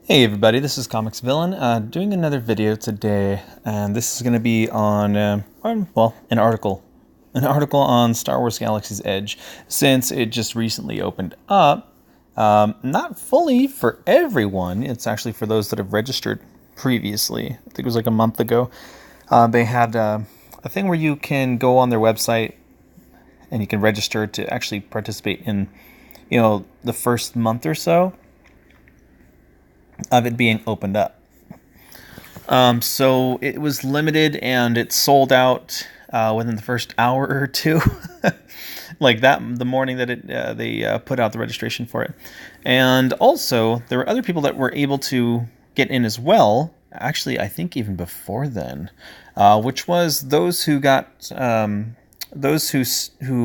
Hey everybody, this is Comics Villain, doing another video today, and this is going to be well, an article on Star Wars Galaxy's Edge, since it just recently opened up. Not fully for everyone, it's actually for those that have registered previously. I think it was like a month ago. They had a thing where you can go on their website and you can register to actually participate in, the first month or so of it being opened up. So it was limited and it sold out within the first hour or two, like that the morning that they put out the registration for it. And also there were other people that were able to get in as well. Actually, I think even before then, which was those who got who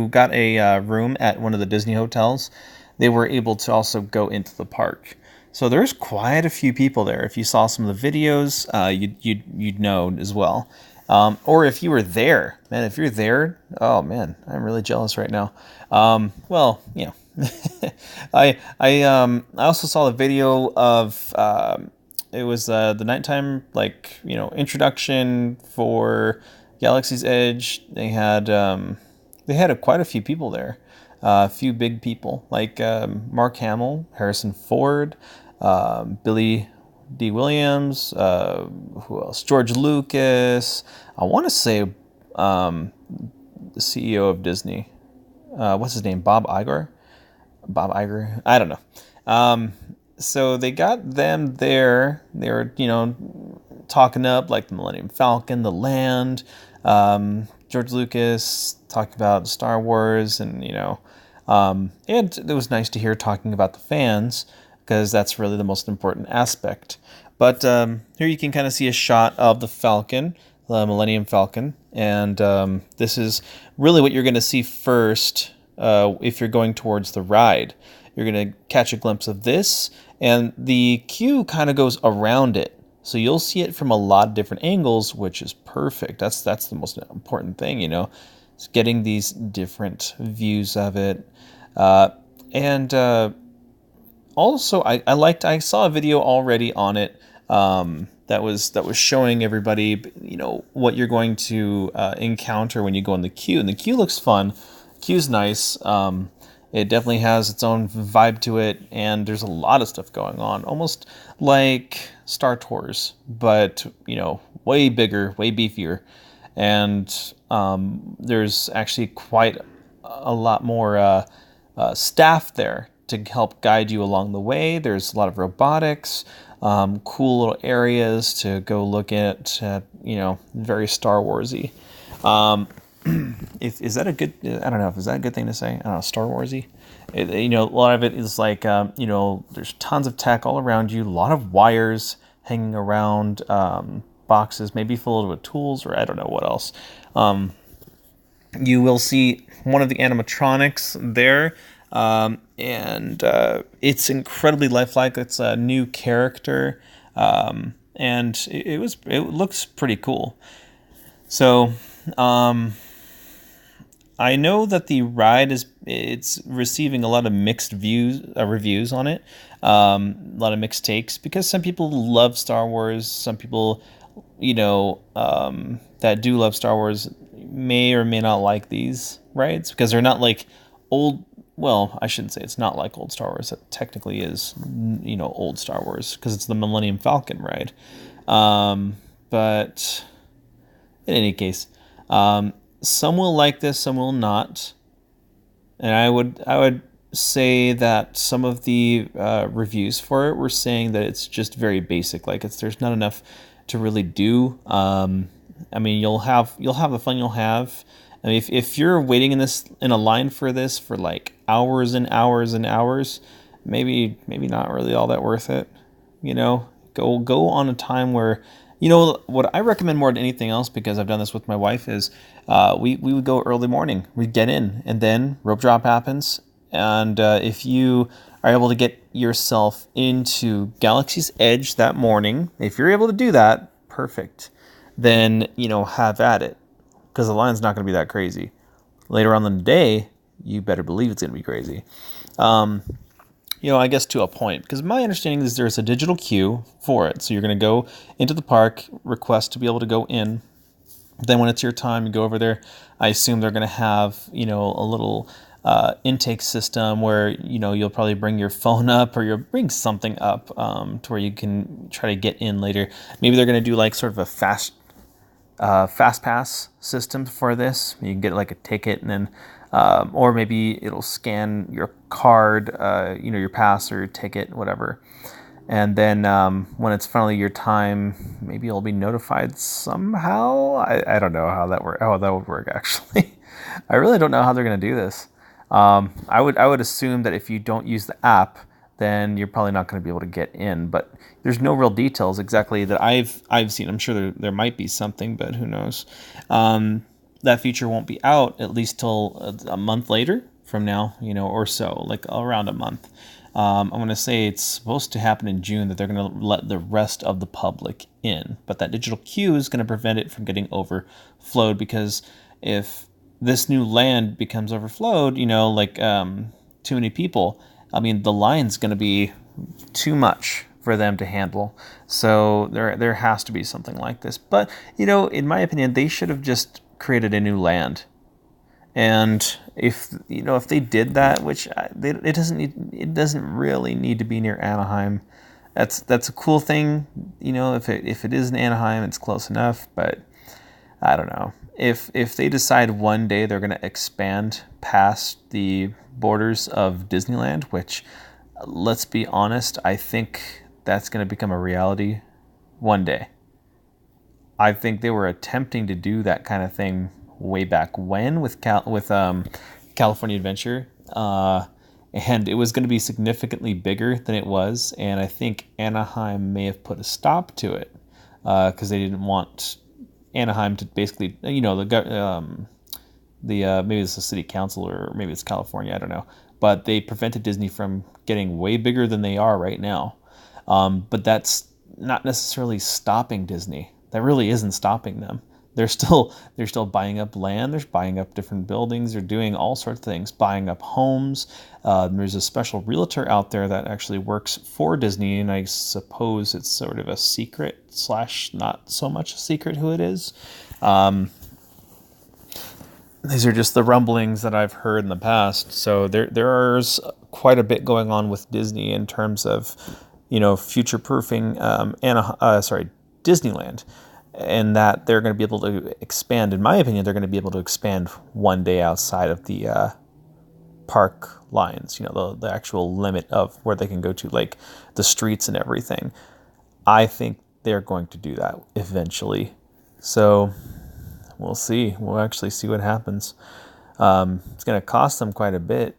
got a room at one of the Disney hotels. They were able to also go into the park. So there's quite a few people there. If you saw some of the videos, you'd know as well. Or if you were there, man, if you're there, oh man, I'm really jealous right now. Well, I also saw the video of it was the nighttime introduction for Galaxy's Edge. They had quite a few people there. A few big people like Mark Hamill, Harrison Ford, Billy D. Williams, who else? George Lucas. I want to say the CEO of Disney. What's his name? Bob Iger? Bob Iger? I don't know. So they got them there. They were, talking up like the Millennium Falcon, the land. George Lucas talked about Star Wars, and and it was nice to hear talking about the fans, because that's really the most important aspect. But here you can kind of see a shot of the Falcon, the Millennium Falcon, and this is really what you're going to see first if you're going towards the ride. You're going to catch a glimpse of this, and the queue kind of goes around it. So you'll see it from a lot of different angles, which is perfect. That's the most important thing, is getting these different views of it. And also, I saw a video already on it that was showing everybody, what you're going to encounter when you go in the queue. And the queue looks fun. Queue's nice. It definitely has its own vibe to it, and there's a lot of stuff going on, almost like Star Tours, but way bigger, way beefier, and there's actually quite a lot more staff there to help guide you along the way. There's a lot of robotics, cool little areas to go look at, very Star Warsy. Is that a good? I don't know. Is that a good thing to say? I don't know. Star Warsy. A lot of it is like, there's tons of tech all around you. A lot of wires hanging around, boxes maybe filled with tools, or I don't know what else. You will see one of the animatronics there, and it's incredibly lifelike. It's a new character, and it looks pretty cool. So. I know that the ride it's receiving a lot of mixed reviews on it, a lot of mixed takes, because some people love Star Wars. Some people, that do love Star Wars may or may not like these rides, because they're not like old. Well, I shouldn't say it's not like old Star Wars. It technically is, old Star Wars, because it's the Millennium Falcon ride. But in any case, some will like this, some will not, and I would say that some of the reviews for it were saying that it's just very basic. Like there's not enough to really do. I mean, you'll have the fun you'll have. I mean, if you're waiting in a line for this for like hours and hours and hours, maybe not really all that worth it. Go on a time where. What I recommend more than anything else, because I've done this with my wife, is we would go early morning. We'd get in, and then rope drop happens. And if you are able to get yourself into Galaxy's Edge that morning, if you're able to do that, perfect. Then, have at it, because the line's not going to be that crazy. Later on in the day, you better believe it's going to be crazy. I guess to a point, because my understanding is there's a digital queue for it. So you're going to go into the park, request to be able to go in. Then when it's your time, you go over there. I assume they're going to have, a little intake system where, you'll probably bring your phone up or you'll bring something up to where you can try to get in later. Maybe they're going to do like sort of a fast pass system for this. You can get like a ticket and then, or maybe it'll scan your card, your pass or your ticket, whatever. And then when it's finally your time, maybe you'll be notified somehow. I don't know how that would work actually. I really don't know how they're going to do this. I would assume that if you don't use the app, then you're probably not going to be able to get in. But there's no real details exactly that I've seen. I'm sure there might be something, but who knows? That feature won't be out at least till a month later from now, or so, like around a month. I'm going to say it's supposed to happen in June, that they're going to let the rest of the public in. But that digital queue is going to prevent it from getting overflowed, because if this new land becomes overflowed, too many people, I mean, the line's going to be too much for them to handle. So there has to be something like this. But, in my opinion, they should have just created a new land. And if they did that, which it doesn't really need to be near Anaheim. That's a cool thing, if it is in Anaheim, it's close enough. But I don't know, if they decide one day they're going to expand past the borders of Disneyland, which, let's be honest, I think that's going to become a reality one day. I think they were attempting to do that kind of thing way back when with California Adventure, and it was going to be significantly bigger than it was. And I think Anaheim may have put a stop to it because they didn't want Anaheim to basically, maybe it's the city council or maybe it's California, I don't know, but they prevented Disney from getting way bigger than they are right now. But that's not necessarily stopping Disney. That really isn't stopping them. They're still buying up land. They're buying up different buildings. They're doing all sorts of things, buying up homes. There's a special realtor out there that actually works for Disney, and I suppose it's sort of a secret / not so much a secret who it is. These are just the rumblings that I've heard in the past. So there's quite a bit going on with Disney in terms of, future proofing Disneyland, and that they're going to be able to expand. In my opinion, they're going to be able to expand one day outside of the park lines, the actual limit of where they can go to, like the streets and everything. I think they're going to do that eventually. So we'll see. We'll actually see what happens. It's going to cost them quite a bit,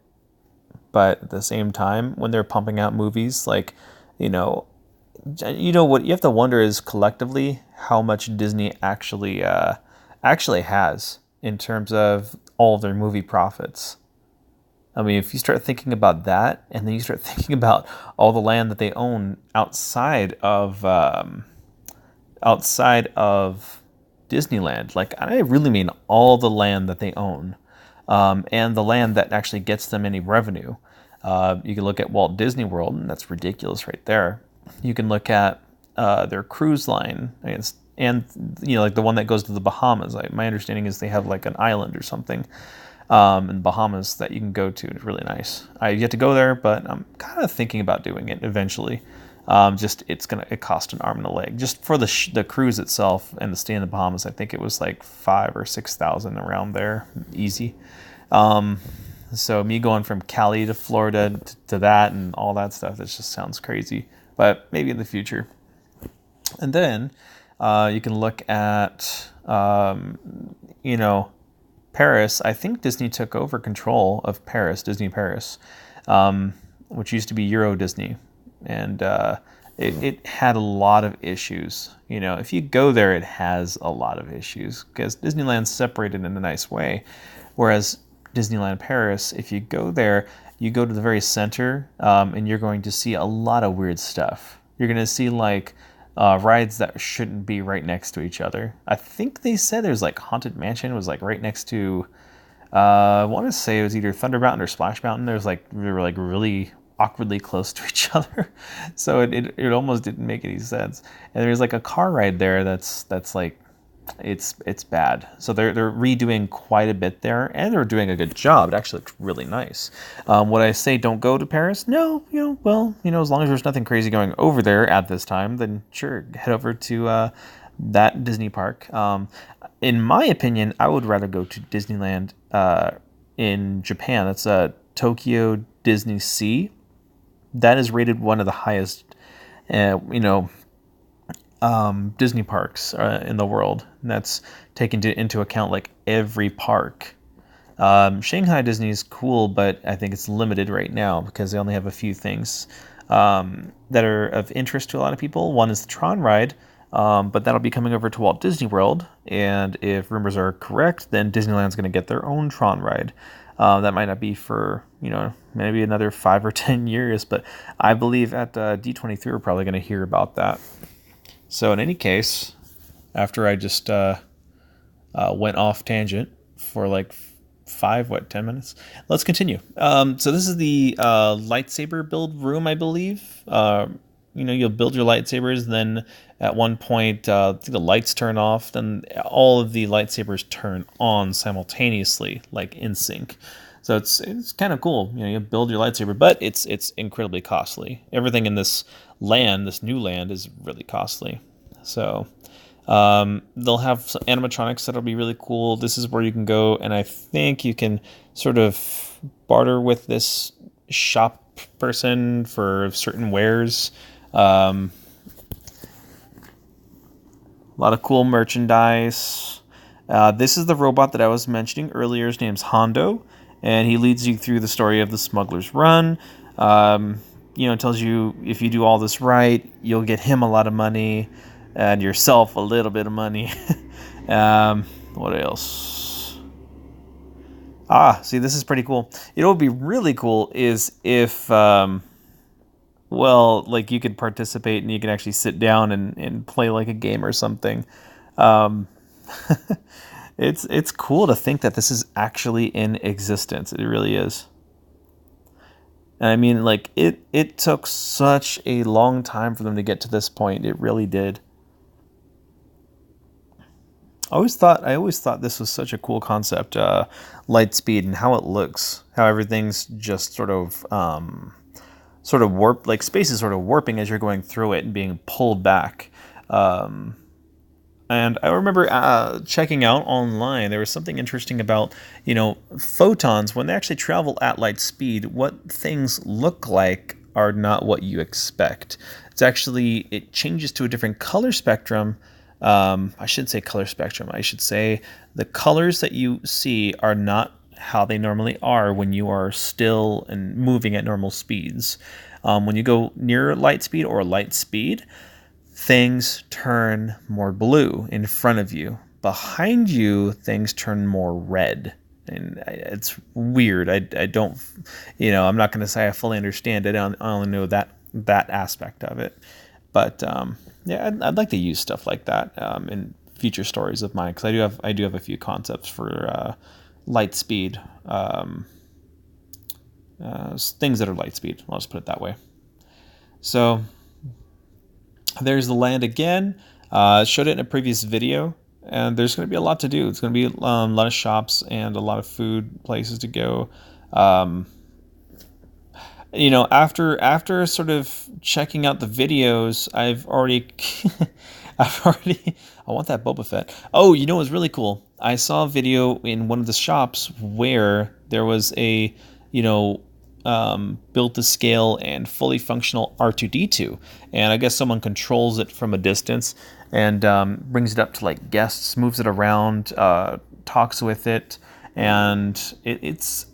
but at the same time, when they're pumping out movies, like, what you have to wonder is collectively how much Disney actually has in terms of all of their movie profits. I mean, if you start thinking about that, and then you start thinking about all the land that they own outside of Disneyland, like, I really mean all the land that they own, and the land that actually gets them any revenue. You can look at Walt Disney World, and that's ridiculous right there. You can look at their cruise line, and like the one that goes to the Bahamas. My understanding is they have like an island or something in Bahamas that you can go to. It's really nice. I've yet to go there, but I'm kind of thinking about doing it eventually. It cost an arm and a leg just for the cruise itself and the stay in the Bahamas. I think it was like 5,000 or 6,000 around there, easy. So me going from Cali to Florida to that and all that stuff, that just sounds crazy. But maybe in the future. And then you can look at, Paris. I think Disney took over control of Paris, Disney Paris, which used to be Euro Disney. And it had a lot of issues. If you go there, it has a lot of issues because Disneyland's separated in a nice way. Whereas Disneyland Paris, if you go there, you go to the very center, and you're going to see a lot of weird stuff. You're going to see like rides that shouldn't be right next to each other. I think they said there's like Haunted Mansion was like right next to, I want to say it was either Thunder Mountain or Splash Mountain. They were like really awkwardly close to each other. So it almost didn't make any sense. And there's like a car ride there that's like it's bad. So they're redoing quite a bit there, and they're doing a good job. It actually looks really nice. Would I say don't go to Paris? No, well, as long as there's nothing crazy going over there at this time, then sure, head over to that Disney park. In my opinion, I would rather go to Disneyland in Japan. That's Tokyo Disney Sea. That is rated one of the highest, Disney parks in the world. And that's taken into account like every park. Shanghai Disney is cool, but I think it's limited right now because they only have a few things that are of interest to a lot of people. One is the Tron ride, but that'll be coming over to Walt Disney World. And if rumors are correct, then Disneyland's going to get their own Tron ride. That might not be for, maybe another 5 or 10 years, but I believe at D23 we're probably going to hear about that. So in any case, after I just went off tangent for like 10 minutes, let's continue. So this is the lightsaber build room, I believe. You'll build your lightsabers, then at one point the lights turn off, then all of the lightsabers turn on simultaneously, like in sync. So it's kind of cool. You build your lightsaber, but it's incredibly costly. Everything in this new land, is really costly. So they'll have some animatronics that'll be really cool. This is where you can go, and I think you can sort of barter with this shop person for certain wares. A lot of cool merchandise. This is the robot that I was mentioning earlier. His name's Hondo, and he leads you through the story of the Smuggler's Run. Tells you if you do all this right, you'll get him a lot of money and yourself a little bit of money. What else? See, this is pretty cool. What would be really cool is if, you could participate and you can actually sit down and play like a game or something. It's cool to think that this is actually in existence. It really is. And I mean, it took such a long time for them to get to this point. It really did. I always thought this was such a cool concept, light speed and how it looks, how everything's just sort of warp, like space is sort of warping as you're going through it and being pulled back. And I remember checking out online, there was something interesting about, photons, when they actually travel at light speed, what things look like are not what you expect. It changes to a different color spectrum. I shouldn't say color spectrum. I should say the colors that you see are not how they normally are when you are still and moving at normal speeds. When you go near light speed or light speed, things turn more blue in front of you. Behind you, things turn more red. And it's weird. I don't, I'm not going to say I fully understand it. I only know that aspect of it. But yeah, I'd like to use stuff like that in future stories of mine, because I do have a few concepts for light speed, things that are light speed. I'll just put it that way. So there's the land again. Showed it in a previous video, and there's going to be a lot to do. It's going to be a lot of shops and a lot of food places to go. After sort of checking out the videos, I want that Boba Fett. Oh, it was really cool. I saw a video in one of the shops where there was a, built to scale and fully functional R2-D2. And I guess someone controls it from a distance and brings it up to like guests, moves it around, talks with it. And it's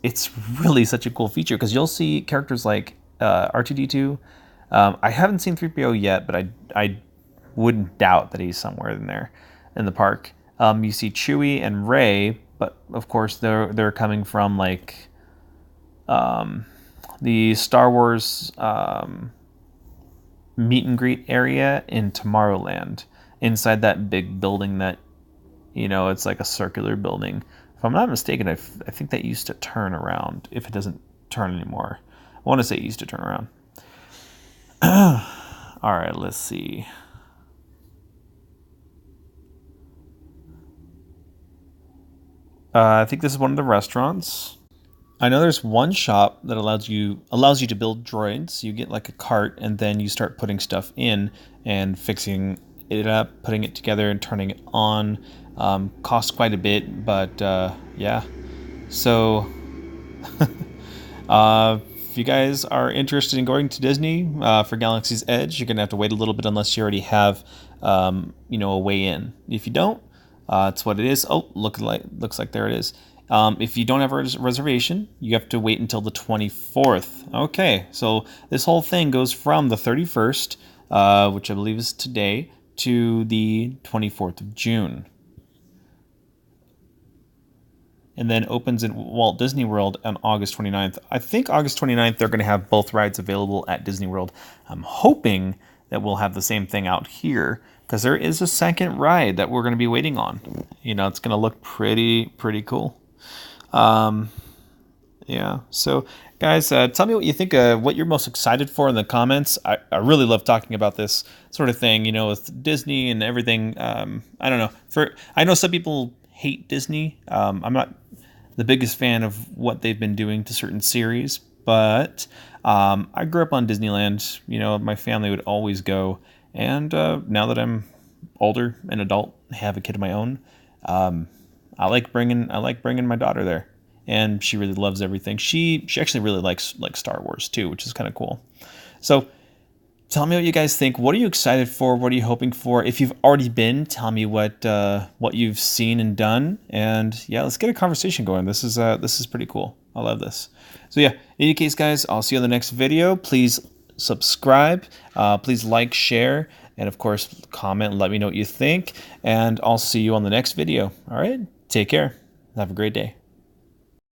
really such a cool feature, because you'll see characters like R2-D2. I haven't seen 3PO yet, but I wouldn't doubt that he's somewhere in there in the park. You see Chewie and Rey, but of course they're coming from like the Star Wars meet and greet area in Tomorrowland, inside that big building that it's like a circular building. If I'm not mistaken, I think that used to turn around, if it doesn't turn anymore. want to say east to turn around. All right, let's see. I think this is one of the restaurants. I know there's one shop that allows you to build droids. You get like a cart, and then you start putting stuff in and fixing it up, putting it together, and turning it on. Costs quite a bit, but yeah. So, if you guys are interested in going to Disney for Galaxy's Edge, you're gonna have to wait a little bit unless you already have, a way in. If you don't, it's what it is. Oh, looks like there it is. If you don't have a reservation, you have to wait until the 24th. Okay, so this whole thing goes from the 31st, which I believe is today, to the 24th of June. And then opens in Walt Disney World on August 29th. I think August 29th, they're going to have both rides available at Disney World. I'm hoping that we'll have the same thing out here, because there is a second ride that we're going to be waiting on. It's going to look pretty cool. Yeah, so guys, tell me what you think, what you're most excited for in the comments. I really love talking about this sort of thing, with Disney and everything. I don't know. I know some people hate Disney. I'm not the biggest fan of what they've been doing to certain series, but I grew up on Disneyland. My family would always go, and now that I'm older, an adult, have a kid of my own, I like bringing my daughter there, and she really loves everything. She actually really likes Star Wars too, which is kind of cool. So tell me what you guys think. What are you excited for? What are you hoping for? If you've already been, tell me what you've seen and done. And yeah, let's get a conversation going. This is pretty cool. I love this. So yeah, in any case, guys, I'll see you on the next video. Please subscribe. Please like, share, and of course, comment and let me know what you think. And I'll see you on the next video. All right, take care. Have a great day.